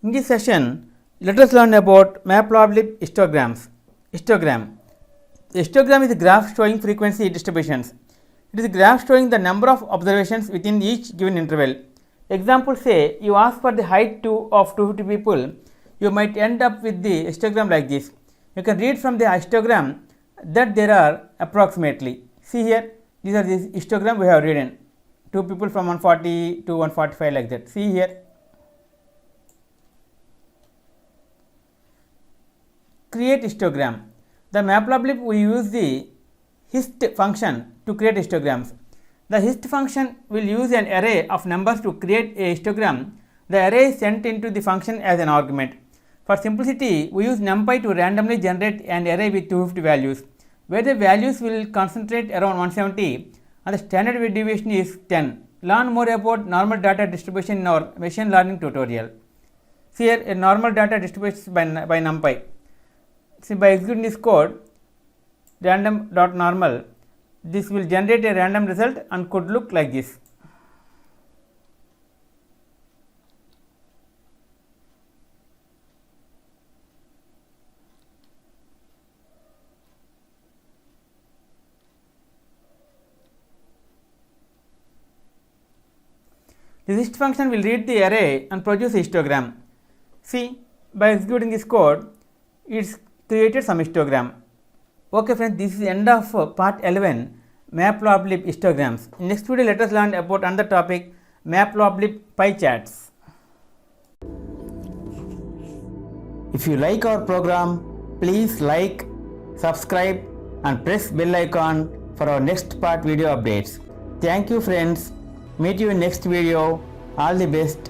In this session, let us learn about Matplotlib histograms. Histogram. The histogram is a graph showing frequency distributions. It is a graph showing the number of observations within each given interval. Example, say you ask for the height of 250 people, you might end up with the histogram like this. You can read from the histogram that there are approximately, see here, these are the histogram we have written, 2 people from 140 to 145 like that. See here. Create histogram. The Matplotlib we use the hist function to create histograms. The hist function will use an array of numbers to create a histogram. The array is sent into the function as an argument. For simplicity, we use NumPy to randomly generate an array with 250 values, where the values will concentrate around 170 and the standard deviation is 10. Learn more about normal data distribution in our machine learning tutorial. See here a normal data distribution by NumPy. See, by executing this code random.normal, this will generate a random result and could look like this. This hist function will read the array and produce a histogram. See, by executing this code, it's created some histogram. Okay friends, this is the end of part 11, Matplotlib histograms. In next video, let us learn about another topic, Matplotlib pie charts. If you like our program, please like, subscribe and press bell icon for our next part video updates. Thank you friends. Meet you in next video. All the best.